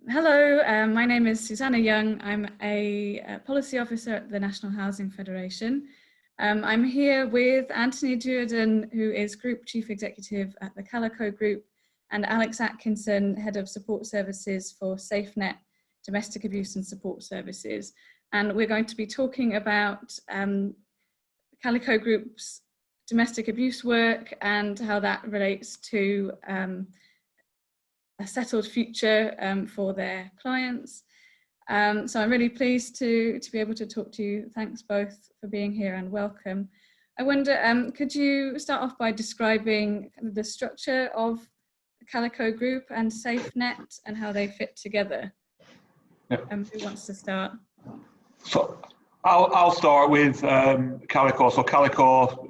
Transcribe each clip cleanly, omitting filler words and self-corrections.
Hello, my name is Suzannah Young. I'm a policy officer at the National Housing Federation. I'm here with Anthony Duerden, who is Group Chief Executive at the Calico Group, and Alex Atkinson, Head of Support Services for SafeNet, Domestic Abuse and Support Services. And we're going to be talking about Calico Group's domestic abuse work and how that relates to a settled future for their clients. So I'm really pleased to be able to talk to you. Thanks both for being here and welcome. I wonder, could you start off by describing the structure of the Calico Group and SafeNet and how they fit together? Yep. Who wants to start? So I'll start with Calico. So Calico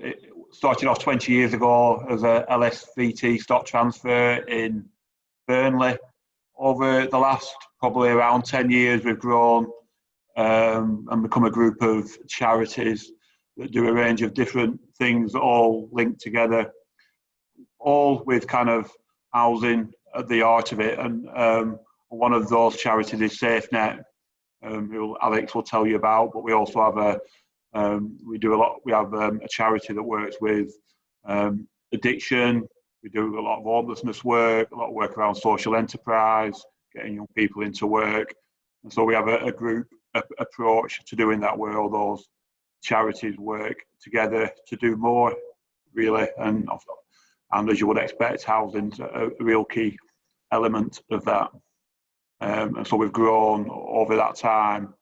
started off 20 years ago as a LSVT stock transfer in Burnley. Over the last probably around 10 years, we've grown and become a group of charities that do a range of different things, all linked together, all with kind of housing at the heart of it. And one of those charities is SafeNet, who Alex will tell you about. But we also have a charity that works with addiction. We do a lot of homelessness work, a lot of work around social enterprise, getting young people into work. And so we have a group approach to doing that, where all those charities work together to do more, really. And as you would expect, housing's a real key element of that. And so we've grown over that time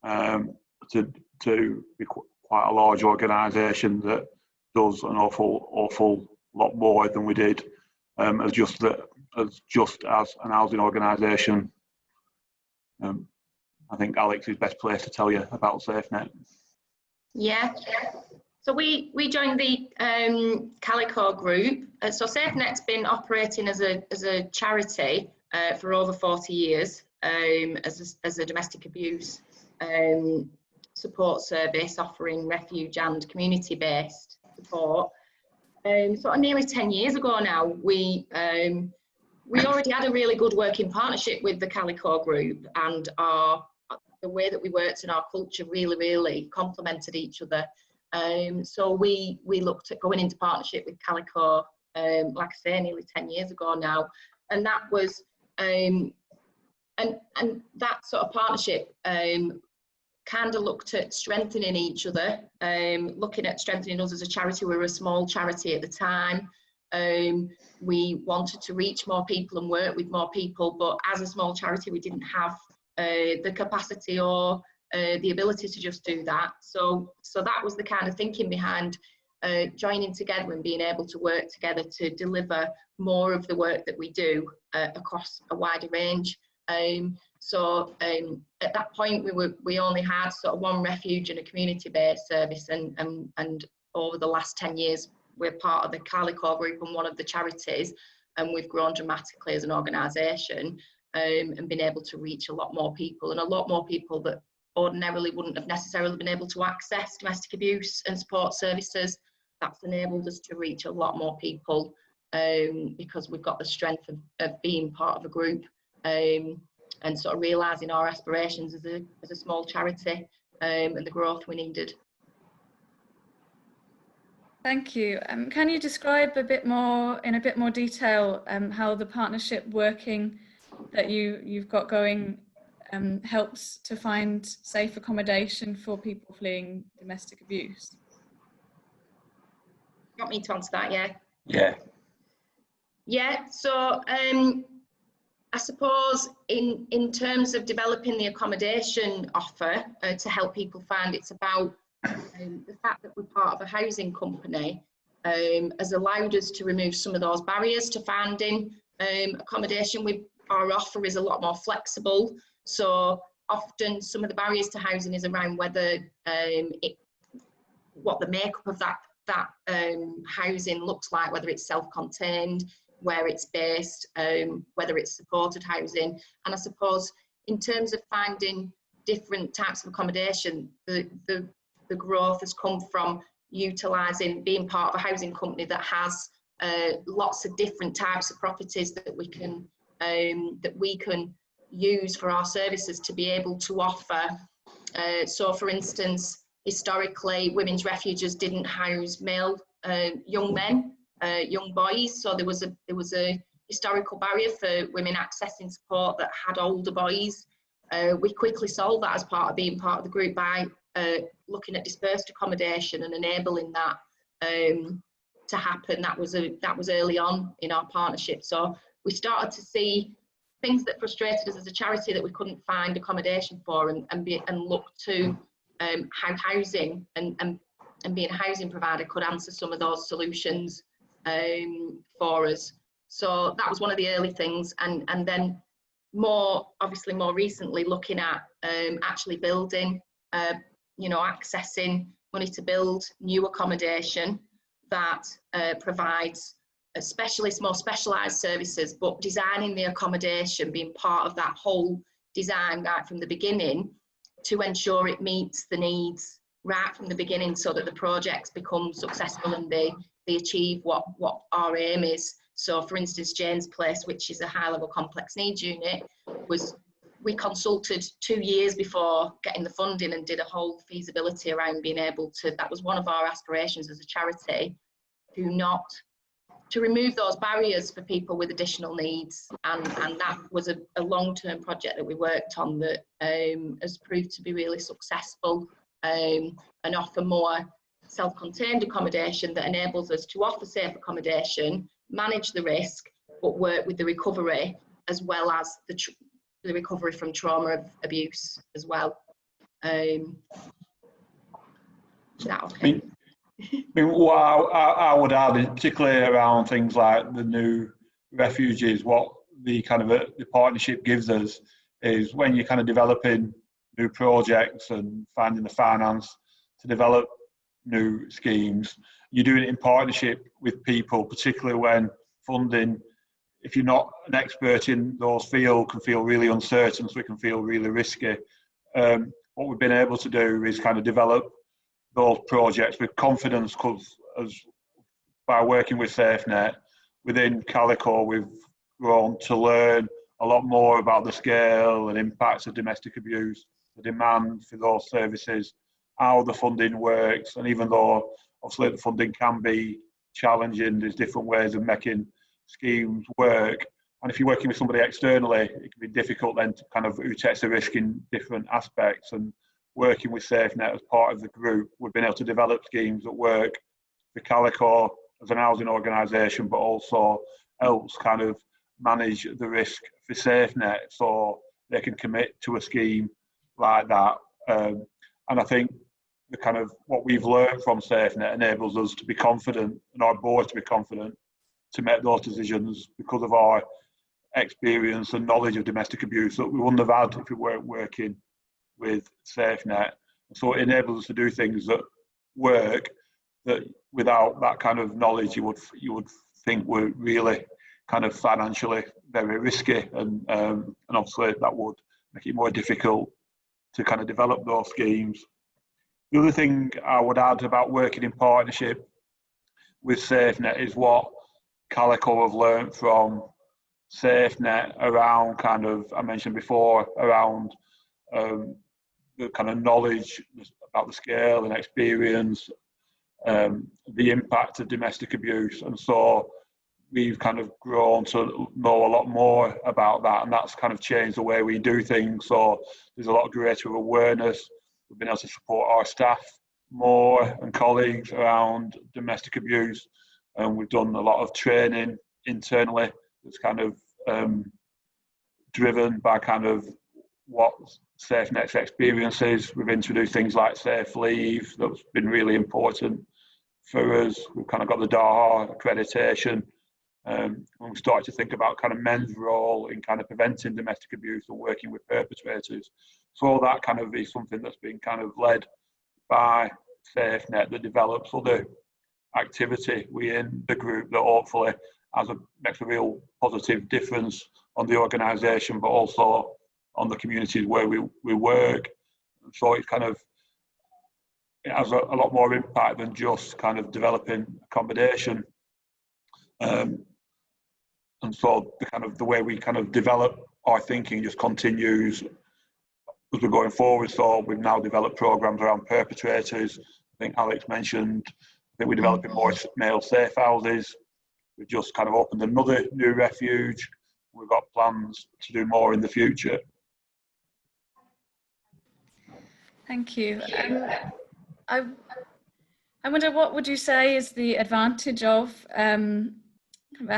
to be quite a large organisation that does an awful lot more than we did as just as an housing organisation. I think Alex is best placed to tell you about SafeNet. Yeah. So we joined the Calico Group. So SafeNet's been operating as a charity for over 40 years as a domestic abuse support service, offering refuge and community-based support. Sort of nearly 10 years ago now, we already had a really good working partnership with the Calico Group, and the way that we worked and our culture really complemented each other. So we looked at going into partnership with Calico, like I say, nearly 10 years ago now, and that was and that sort of partnership kind of looked at strengthening each other, looking at strengthening us as a charity. We were a small charity at the time. We wanted to reach more people and work with more people, but as a small charity, we didn't have the capacity or the ability to just do that. So that was the kind of thinking behind joining together and being able to work together to deliver more of the work that we do across a wider range. So at that point, we only had sort of one refuge and a community-based service, and over the last 10 years, we're part of the Calico Group and one of the charities, and we've grown dramatically as an organisation and been able to reach a lot more people, and a lot more people that ordinarily wouldn't have necessarily been able to access domestic abuse and support services. That's enabled us to reach a lot more people because we've got the strength of being part of a group. And sort of realising our aspirations as a small charity and the growth we needed. Thank you. Can you describe in a bit more detail how the partnership working that you've got going helps to find safe accommodation for people fleeing domestic abuse? You want me to answer that? Yeah. Yeah. Yeah. So I suppose in terms of developing the accommodation offer to help people find, it's about the fact that we're part of a housing company has allowed us to remove some of those barriers to finding accommodation. Our offer is a lot more flexible. So often some of the barriers to housing is around whether what the makeup of that housing looks like, whether it's self-contained, where it's based, whether it's supported housing. And I suppose in terms of finding different types of accommodation, the growth has come from utilising, being part of a housing company that has lots of different types of properties that we can use for our services to be able to offer. So for instance, historically, women's refuges didn't house male young men, young boys. So there was a historical barrier for women accessing support that had older boys. We quickly solved that as part of being part of the group by looking at dispersed accommodation and enabling that to happen. That was early on in our partnership. So we started to see things that frustrated us as a charity that we couldn't find accommodation for, and look to how housing and being a housing provider could answer some of those solutions for us. So that was one of the early things, and then more recently looking at actually building, accessing money to build new accommodation that provides more specialised services, but designing the accommodation, being part of that whole design right from the beginning to ensure it meets the needs right from the beginning, so that the projects become successful and they achieve what our aim is. So for instance, Jane's Place, which is a high level complex needs unit, we consulted 2 years before getting the funding and did a whole feasibility around being able to, that was one of our aspirations as a charity, to remove those barriers for people with additional needs, and that was a long-term project that we worked on that has proved to be really successful, and offer more self-contained accommodation that enables us to offer safe accommodation, manage the risk, but work with the recovery as well as the recovery from trauma abuse as well. Is that okay? I mean, what I would add, particularly around things like the new refugees, what the kind of the partnership gives us is when you're kind of developing new projects and finding the finance to develop new schemes, you're doing it in partnership with people, particularly when funding, if you're not an expert in those fields, can feel really uncertain, so it can feel really risky. What we've been able to do is kind of develop those projects with confidence, because by working with SafeNet within Calico, we've grown to learn a lot more about the scale and impacts of domestic abuse, the demand for those services, how the funding works, and even though obviously the funding can be challenging, there's different ways of making schemes work. And if you're working with somebody externally, it can be difficult then to kind of who takes the risk in different aspects. And working with SafeNet as part of the group, we've been able to develop schemes that work for Calico as an housing organisation, but also helps kind of manage the risk for SafeNet, so they can commit to a scheme like that. And I think the kind of what we've learned from SafeNet enables us to be confident, and our board to be confident to make those decisions because of our experience and knowledge of domestic abuse that we wouldn't have had if we weren't working with SafeNet. So it enables us to do things that work that without that kind of knowledge you would think were really kind of financially very risky, and obviously that would make it more difficult to kind of develop those schemes. The other thing I would add about working in partnership with SafeNet is what Calico have learned from SafeNet around kind of, I mentioned before, around the kind of knowledge about the scale and experience, the impact of domestic abuse. And so we've kind of grown to know a lot more about that, and that's kind of changed the way we do things. So there's a lot greater awareness. We've been able to support our staff more and colleagues around domestic abuse, and we've done a lot of training internally that's kind of driven by kind of what SafeNet's experience is. We've introduced things like Safe Leave, that's been really important for us. We've kind of got the DAHA accreditation, and we started to think about kind of men's role in kind of preventing domestic abuse and working with perpetrators. So all that kind of is something that's been kind of led by SafeNet that develops other activity within the group that hopefully makes a real positive difference on the organisation, but also on the communities where we work. And so it has a lot more impact than just kind of developing accommodation. And so the way we kind of develop our thinking just continues as we're going forward. So we've now developed programs around perpetrators. I think Alex mentioned that we're developing more male safe houses. We've just kind of opened another new refuge. We've got plans to do more in the future. Thank you. I wonder, what would you say is the advantage of a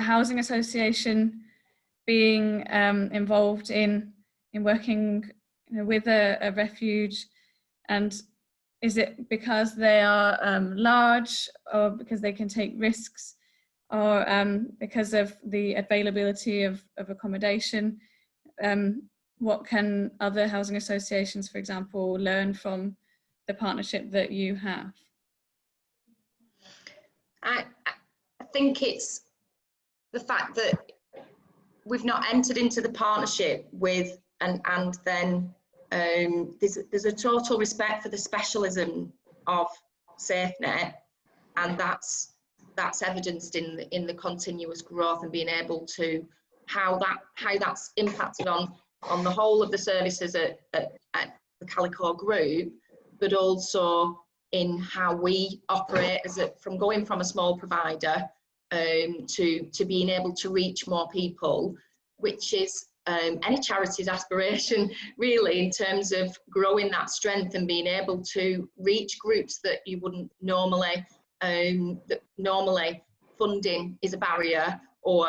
housing association being involved in working with a refuge? And is it because they are large, or because they can take risks, or because of the availability of accommodation? What can other housing associations, for example, learn from the partnership that you have? I think it's the fact that we've not entered into the partnership with, and then there's a total respect for the specialism of SafeNet, and that's evidenced in the continuous growth and being able to how that's impacted on the whole of the services at the Calico Group, but also in how we operate from going from a small provider to being able to reach more people, which is any charity's aspiration, really, in terms of growing that strength and being able to reach groups that you wouldn't normally, that normally funding is a barrier, or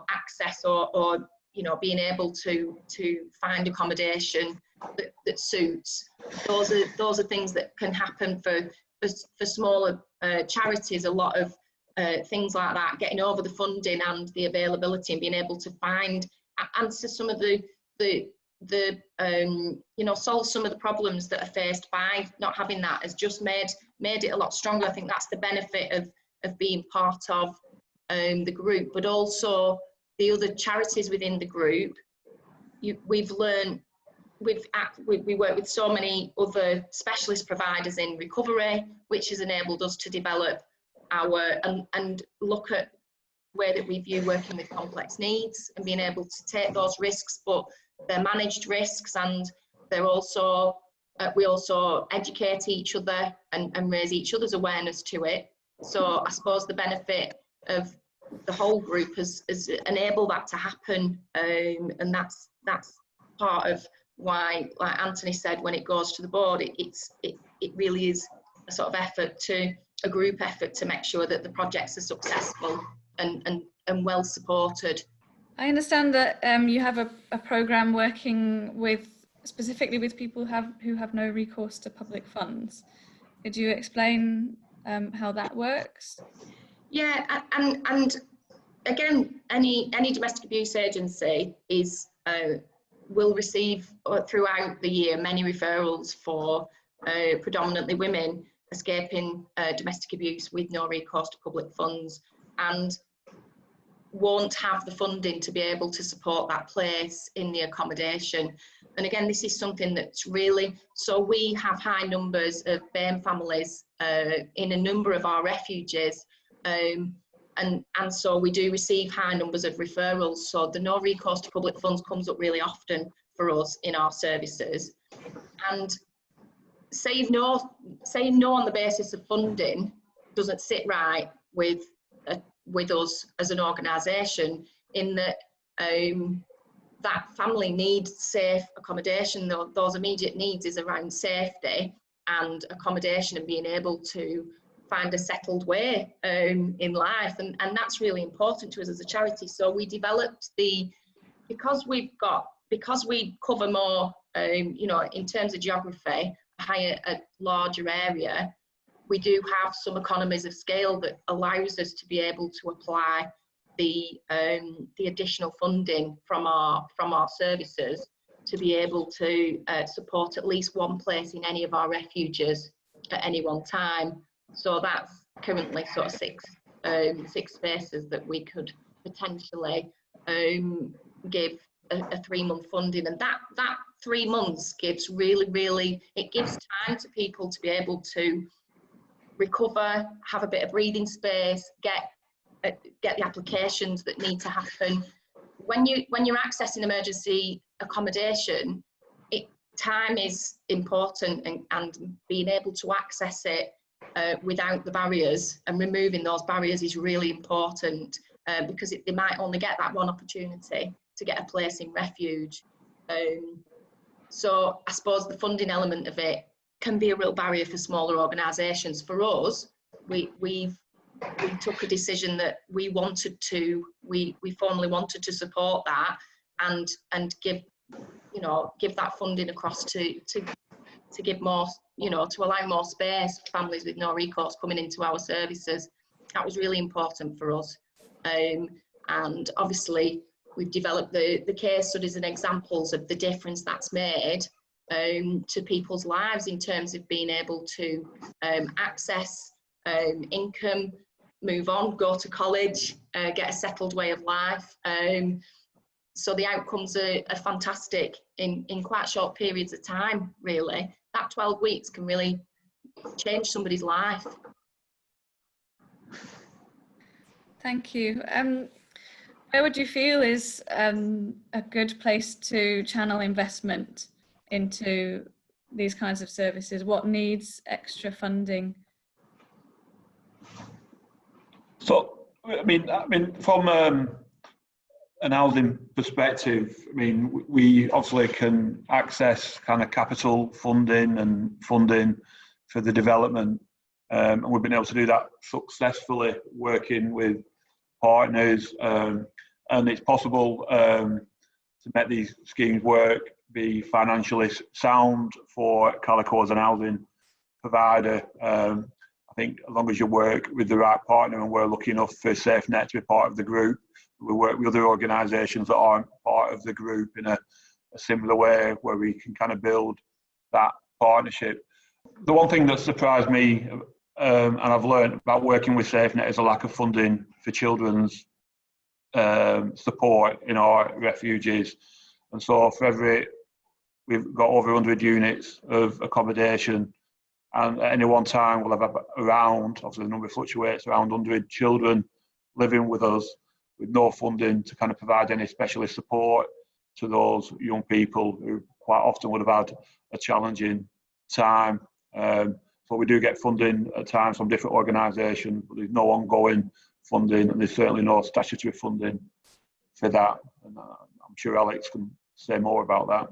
access, or being able to find accommodation that suits. Those are things that can happen for smaller charities. A lot of things like that, getting over the funding and the availability, and being able to answer some of the solve some of the problems that are faced by not having that, has just made it a lot stronger. I think that's the benefit of being part of the group, but also the other charities within the group. We've learned, we work with so many other specialist providers in recovery, which has enabled us to develop our and look at the way that we view working with complex needs, and being able to take those risks, but they're managed risks, and they're also we also educate each other and raise each other's awareness to it. So I suppose the benefit of the whole group has enabled that to happen, and that's part of why, like Anthony said, when it goes to the board, it really is a sort of a group effort to make sure that the projects are successful and well supported. I understand that you have a programme working specifically with people who have no recourse to public funds. Could you explain how that works? Yeah, and again, any domestic abuse agency will receive throughout the year many referrals for predominantly women escaping domestic abuse with no recourse to public funds, and won't have the funding to be able to support that place in the accommodation. And again, this is something that's really, so we have high numbers of BAME families in a number of our refuges, and so we do receive high numbers of referrals. So the no recourse to public funds comes up really often for us in our services. And saying no on the basis of funding doesn't sit right with us as an organisation, in that that family needs safe accommodation. Those immediate needs is around safety and accommodation, and being able to find a settled way in life, and that's really important to us as a charity. So we developed because we cover more, in terms of geography, a larger area. We do have some economies of scale that allows us to be able to apply the additional funding from our services to be able to support at least one place in any of our refuges at any one time. So that's currently sort of six spaces that we could potentially give a 3-month funding, and that 3 months gives it gives time to people to be able to recover, have a bit of breathing space, get the applications that need to happen. when you're accessing emergency accommodation, time is important, and being able to access it without the barriers, and removing those barriers is really important, because they might only get that one opportunity to get a place in refuge. So I suppose the funding element of it can be a real barrier for smaller organisations. For us, we took a decision that we formally wanted to support that, and give that funding across to give more, to allow more space for families with no recourse coming into our services. That was really important for us. And obviously we've developed the case studies and examples of the difference that's made to people's lives in terms of being able to access income, move on, go to college, get a settled way of life. So the outcomes are fantastic in quite short periods of time, really. That 12 weeks can really change somebody's life. Thank you. Where would you feel is a good place to channel investment into these kinds of services? What needs extra funding? So, I mean, from an housing perspective, I mean, we obviously can access kind of capital funding and funding for the development, and we've been able to do that successfully, working with partners, and it's possible to make these schemes work, be financially sound for Calico as an housing provider. I think as long as you work with the right partner, and we're lucky enough for SafeNet to be part of the group, we work with other organisations that aren't part of the group in a similar way, where we can kind of build that partnership. The one thing that surprised me, and I've learned about working with SafeNet, is a lack of funding for children's support in our refuges. And so we've got over 100 units of accommodation, and at any one time we'll have around, obviously the number fluctuates, around 100 children living with us with no funding to kind of provide any specialist support to those young people who quite often would have had a challenging time. So we do get funding at times from different organisations, but there's no ongoing funding, and there's certainly no statutory funding for that. And I'm sure Alex can say more about that.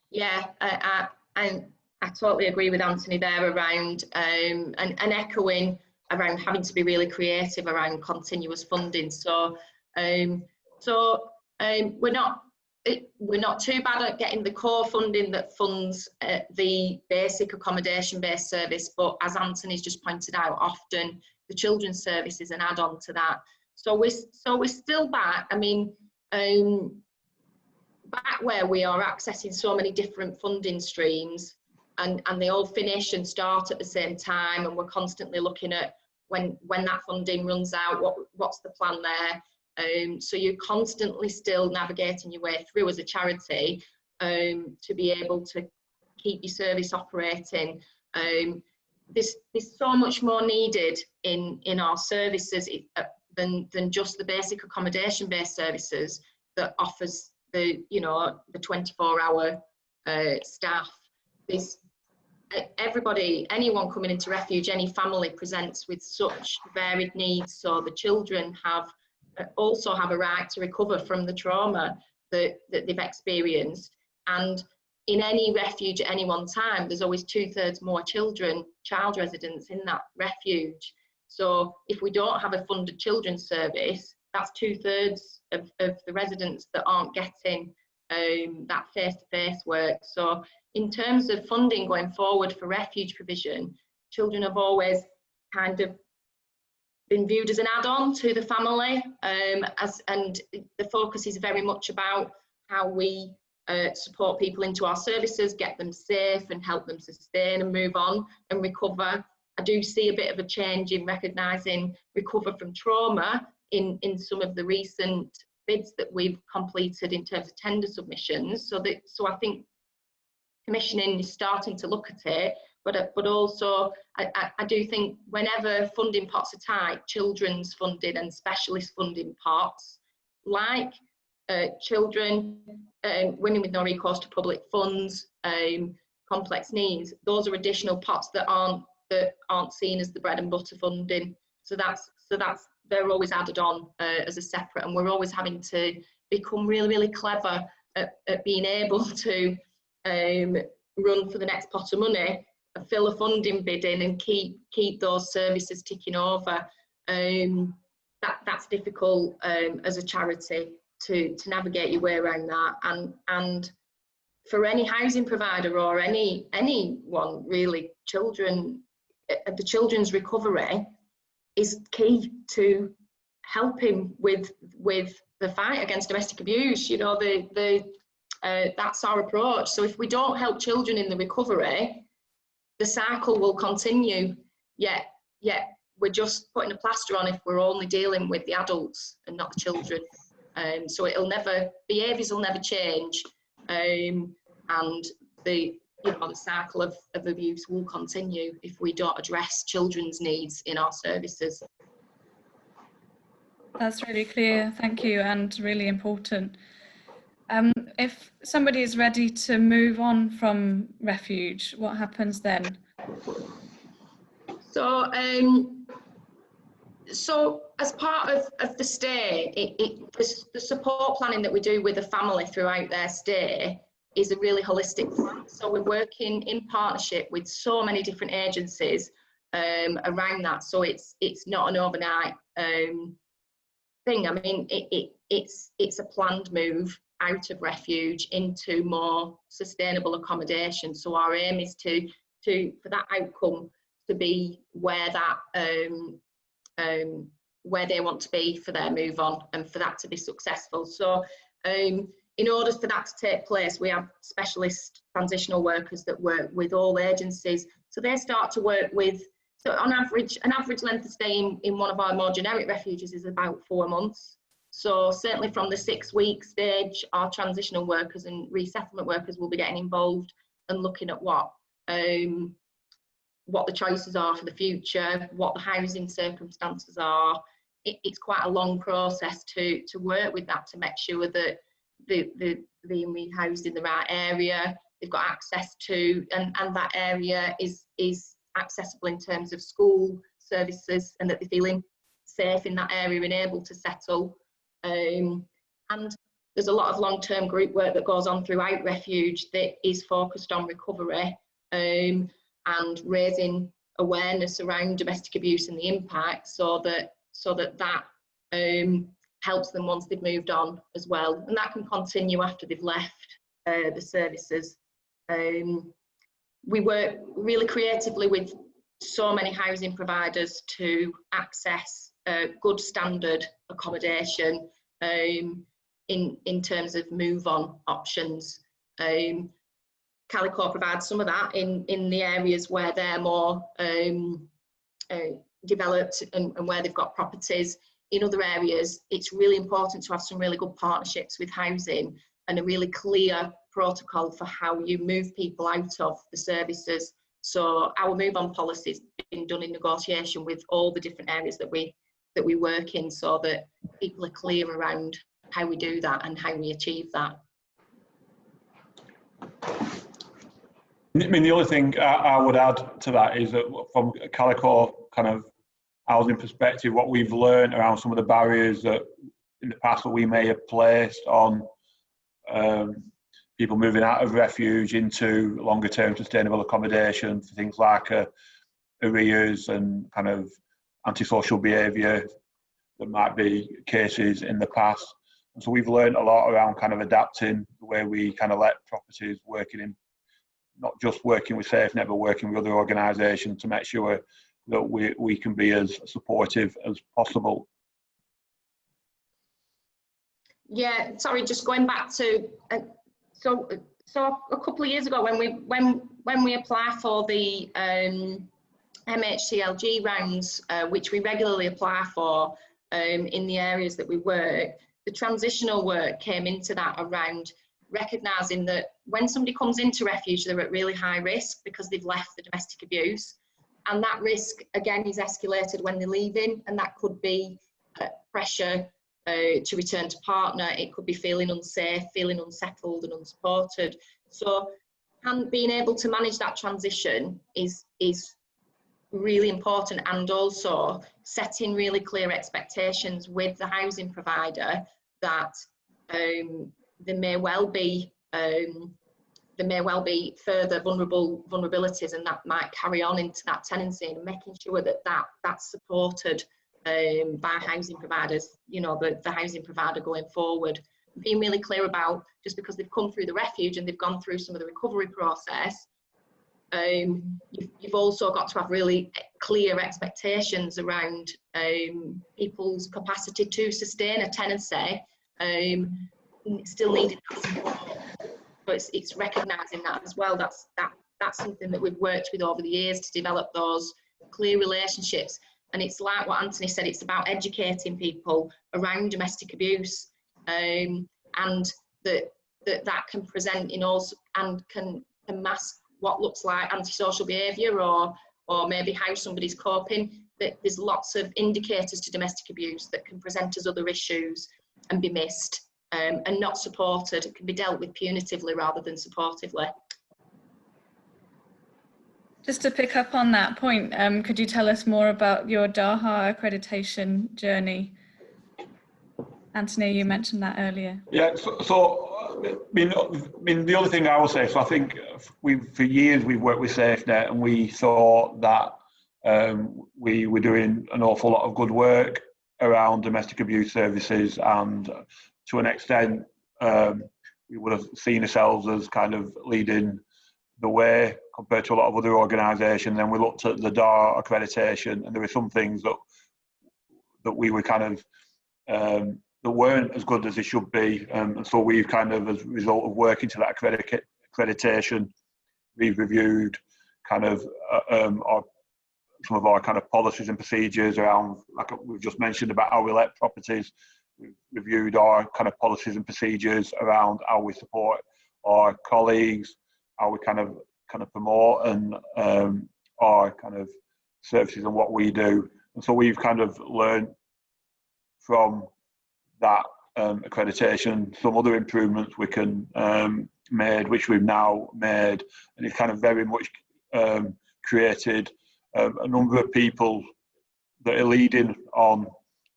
Yeah, I totally agree with Anthony there around and echoing around having to be really creative around continuous funding. So we're not too bad at getting the core funding that funds the basic accommodation-based service, but as Anthony's just pointed out, often the children's service is an add-on to that. So we're still back. I mean, back where we are accessing so many different funding streams, and they all finish and start at the same time, and we're constantly looking at when that funding runs out, what's the plan there. So you're constantly still navigating your way through as a charity to be able to keep your service operating. There's so much more needed in our services than just the basic accommodation-based services that offers the 24-hour staff. Anyone coming into refuge, any family presents with such varied needs. So the children also have a right to recover from the trauma that they've experienced. And in any refuge at any one time, there's always 2/3 more child residents in that refuge. So if we don't have a funded children's service, that's 2/3 of the residents that aren't getting that face-to-face work. So in terms of funding going forward for refuge provision, children have always kind of been viewed as an add-on to the family, and the focus is very much about how we support people into our services, get them safe and help them sustain and move on and recover. I do see a bit of a change in recognising recover from trauma in some of the recent bids that we've completed in terms of tender submissions. So I think commissioning is starting to look at it, but also I do think whenever funding pots are tight, children's funding and specialist funding pots, like children, women with no recourse to public funds, complex needs, those are additional pots that aren't seen as the bread and butter funding. So they're always added on as a separate, and we're always having to become really, really clever at being able to run for the next pot of money, fill a funding bid in, and keep those services ticking over. That's difficult as a charity to navigate your way around that, and for any housing provider or anyone really, the children's recovery is key to helping with the fight against domestic abuse. You know, that's our approach. So if we don't help children in the recovery, the cycle will continue. Yet we're just putting a plaster on if we're only dealing with the adults and not the children. So behaviours will never change, and the cycle of abuse will continue if we don't address children's needs in our services. That's really clear, thank you, and really important. If somebody is ready to move on from refuge, what happens then? So as part of the stay, the support planning that we do with the family throughout their stay is a really holistic plan. So we're working in partnership with so many different agencies around that. So it's not an overnight thing. I mean, it's a planned move out of refuge into more sustainable accommodation. So our aim is for that outcome to be where where they want to be for their move on, and for that to be successful. So in order for that to take place, we have specialist transitional workers that work with all agencies. So they start to work with, so on average, an average length of stay in one of our more generic refuges is about 4 months. So certainly from the 6-week stage, our transitional workers and resettlement workers will be getting involved and looking at what the choices are for the future, what the housing circumstances are. It's quite a long process to work with that, to make sure that they're being rehoused in the right area, they've got access to, and that area is accessible in terms of school services, and that they're feeling safe in that area and able to settle. And there's a lot of long-term group work that goes on throughout refuge that is focused on recovery and raising awareness around domestic abuse and the impact, so that helps them once they've moved on as well, and that can continue after they've left the services. We work really creatively with so many housing providers to access good standard accommodation in terms of move on options. Calico provides some of that in the areas where they're more developed and where they've got properties. In other areas, it's really important to have some really good partnerships with housing and a really clear protocol for how you move people out of the services. So our move on policy has been done in negotiation with all the different areas that we work in, so that people are clear around how we do that and how we achieve that. I mean, the only thing I would add to that is that from a Calico kind of housing perspective, what we've learned around some of the barriers that in the past that we may have placed on people moving out of refuge into longer term sustainable accommodation, for things like arrears and kind of antisocial behaviour that might be cases in the past. And so we've learned a lot around kind of adapting the way we kind of let properties, working in, not just working with SafeNet, but working with other organisations to make sure that we can be as supportive as possible. Yeah, sorry, just going back to so a couple of years ago when we apply for the MHCLG rounds, which we regularly apply for in the areas that we work, the transitional work came into that around recognising that when somebody comes into refuge, they're at really high risk because they've left the domestic abuse. And that risk, again, is escalated when they're leaving, and that could be pressure to return to partner. It could be feeling unsafe, feeling unsettled and unsupported. So being able to manage that transition is really important, and also setting really clear expectations with the housing provider that there may well be further vulnerabilities, and that might carry on into that tenancy, and making sure that that's supported by housing providers, you know, the housing provider going forward. Being really clear about, just because they've come through the refuge and they've gone through some of the recovery process, you've also got to have really clear expectations around people's capacity to sustain a tenancy, still needing that support. So it's recognising that as well. That's something that we've worked with over the years to develop those clear relationships. And it's like what Anthony said, it's about educating people around domestic abuse, and that can present in all, and can mask what looks like antisocial behaviour or maybe how somebody's coping. That there's lots of indicators to domestic abuse that can present as other issues and be missed and not supported. It can be dealt with punitively rather than supportively. Just to pick up on that point, could you tell us more about your DAHA accreditation journey? Anthony, you mentioned that earlier. Yeah, I mean, the other thing I will say, so I think for years we've worked with SafeNet, and we thought that we were doing an awful lot of good work around domestic abuse services, and to an extent we would have seen ourselves as kind of leading the way compared to a lot of other organisations. Then we looked at the DAHA accreditation, and there were some things that we were kind of that weren't as good as they should be, and so we've kind of, as a result of working to that accreditation, we've reviewed kind of some of our kind of policies and procedures around, like we've just mentioned, about how we let properties. We've reviewed our kind of policies and procedures around how we support our colleagues, how we kind of promote and our kind of services and what we do. And so we've kind of learned from that accreditation some other improvements we can made, which we've now made, and it's kind of very much created a number of people that are leading on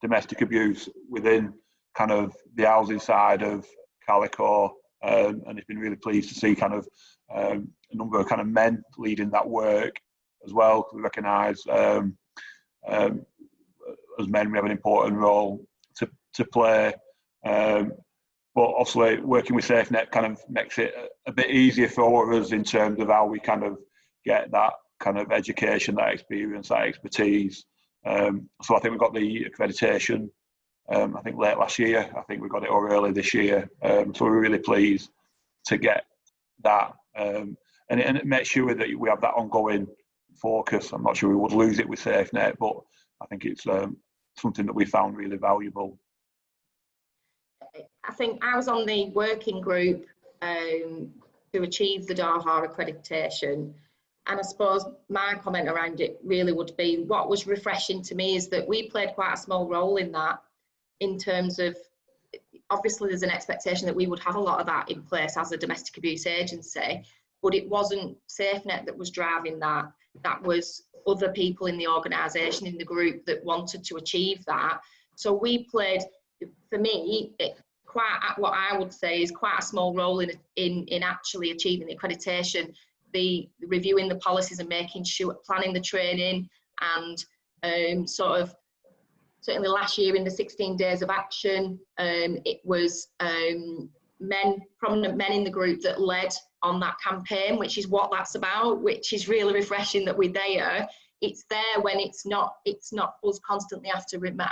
domestic abuse within kind of the housing side of Calico, and it's been really pleased to see kind of a number of kind of men leading that work as well. We recognise as men we have an important role to play, but obviously working with SafeNet kind of makes it a bit easier for us in terms of how we kind of get that kind of education, that experience, that expertise. So I think we got the accreditation I think late last year. I think we got it over early this year, so we're really pleased to get that, and it makes sure that we have that ongoing focus. I'm not sure we would lose it with SafeNet, but I think it's something that we found really valuable. I think I was on the working group to achieve the DAHA accreditation, and I suppose my comment around it really would be, what was refreshing to me is that we played quite a small role in that, in terms of, obviously there's an expectation that we would have a lot of that in place as a domestic abuse agency, but it wasn't SafeNet that was driving that. That was other people in the organisation, in the group, that wanted to achieve that. So we played, for me, quite what I would say is quite a small role in actually achieving the accreditation, the reviewing the policies and making sure, planning the training, and sort of, certainly last year in the 16 days of action, it was prominent men in the group that led on that campaign, which is what that's about, which is really refreshing that we're there. It's there when it's not us constantly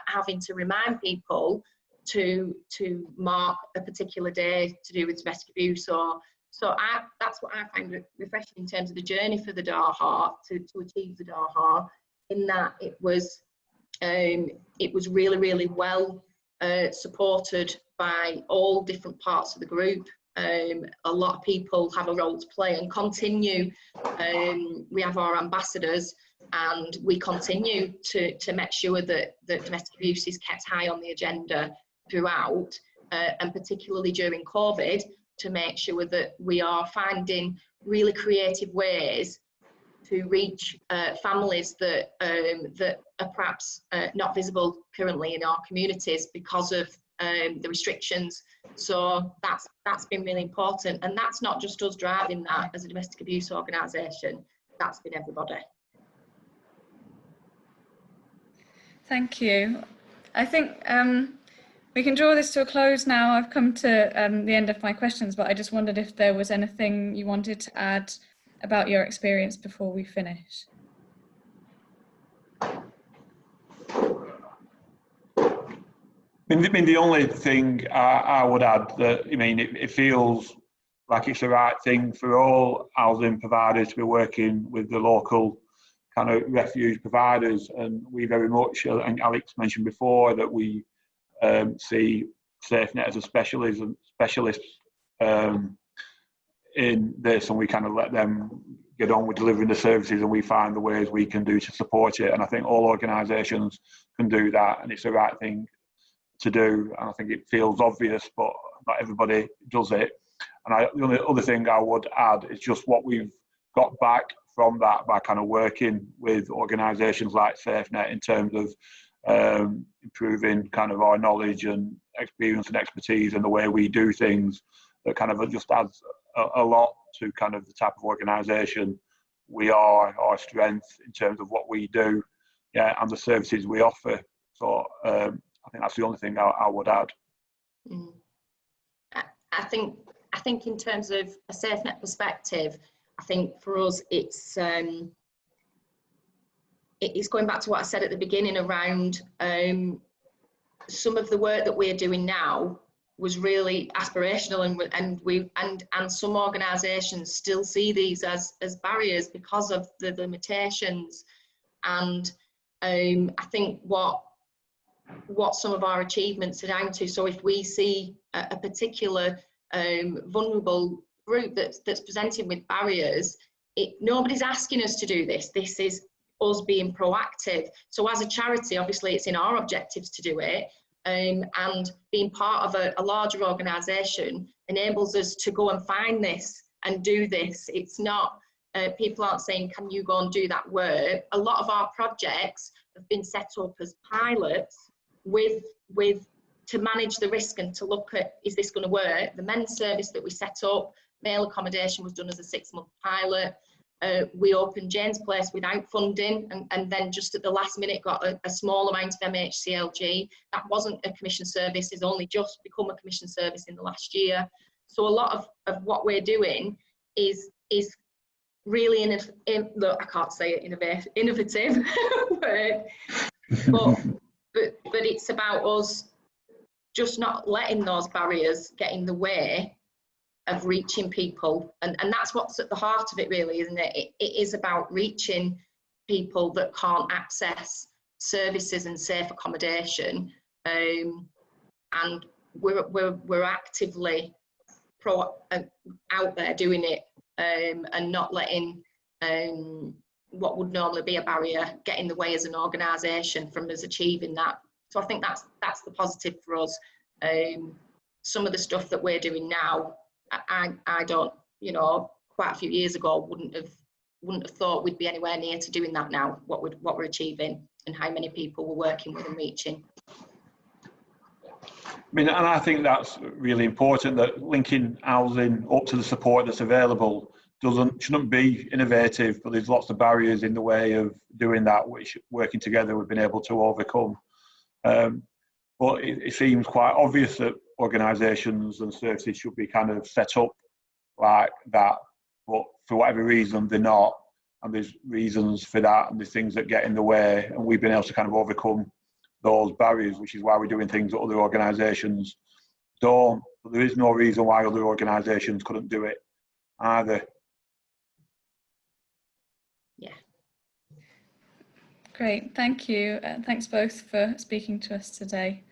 having to remind people to mark a particular day to do with domestic abuse. So that's what I find refreshing in terms of the journey for the DAHA, to achieve the DAHA, in that it was really, really well supported by all different parts of the group. A lot of people have a role to play and continue. We have our ambassadors, and we continue to make sure that domestic abuse is kept high on the agenda throughout, and particularly during COVID, to make sure that we are finding really creative ways to reach families that are perhaps not visible currently in our communities because of the restrictions. So that's been really important, and that's not just us driving that as a domestic abuse organisation, that's been everybody. Thank you. I think we can draw this to a close now. I've come to the end of my questions, but I just wondered if there was anything you wanted to add about your experience before we finish. I mean, the only thing I would add that, I mean, it feels like it's the right thing for all housing providers to be working with the local kind of refuge providers, and we very much, and Alex mentioned before, that we see SafeNet as a specialist in this, and we kind of let them get on with delivering the services, and we find the ways we can do to support it. And I think all organisations can do that, and it's the right thing to do. And I think it feels obvious, but not everybody does it. And the only other thing I would add is just what we've got back from that by kind of working with organisations like SafeNet in terms of improving kind of our knowledge and experience and expertise in the way we do things, that kind of just adds a lot to kind of the type of organisation we are, our strength in terms of what we do, yeah, and the services we offer. So I think that's the only thing I would add. I think in terms of a SafeNet perspective, I think for us it's going back to what I said at the beginning around some of the work that we're doing now was really aspirational, and some organisations still see these as barriers because of the limitations. And I think what some of our achievements are down to. So if we see a particular vulnerable group that's presenting with barriers, nobody's asking us to do this. This is us being proactive. So as a charity, obviously it's in our objectives to do it, and being part of a larger organisation enables us to go and find this and do this. It's not, people aren't saying, can you go and do that work? A lot of our projects have been set up as pilots to manage the risk and to look at, is this going to work? The men's service that we set up, male accommodation, was done as a 6-month pilot. We opened Jane's Place without funding, and then just at the last minute got a small amount of MHCLG. That wasn't a commission service, it's only just become a commission service in the last year. So a lot of what we're doing is really look, I can't say it, innovative work, but it's about us just not letting those barriers get in the way of reaching people, and that's what's at the heart of it, really, isn't it? It is about reaching people that can't access services and safe accommodation, and we're actively out there doing it, and not letting what would normally be a barrier get in the way as an organisation from us achieving that. So I think that's the positive for us. Some of the stuff that we're doing now, I don't, quite a few years ago wouldn't have thought we'd be anywhere near to doing that now, what we're achieving and how many people we're working with and reaching. I mean, and I think that's really important, that linking housing up to the support that's available shouldn't be innovative, but there's lots of barriers in the way of doing that, which working together we've been able to overcome. But it seems quite obvious that organisations and services should be kind of set up like that, but for whatever reason they're not, and there's reasons for that, and there's things that get in the way, and we've been able to kind of overcome those barriers, which is why we're doing things that other organisations don't. But there is no reason why other organisations couldn't do it either. Yeah. Great, thank you. Thanks both for speaking to us today.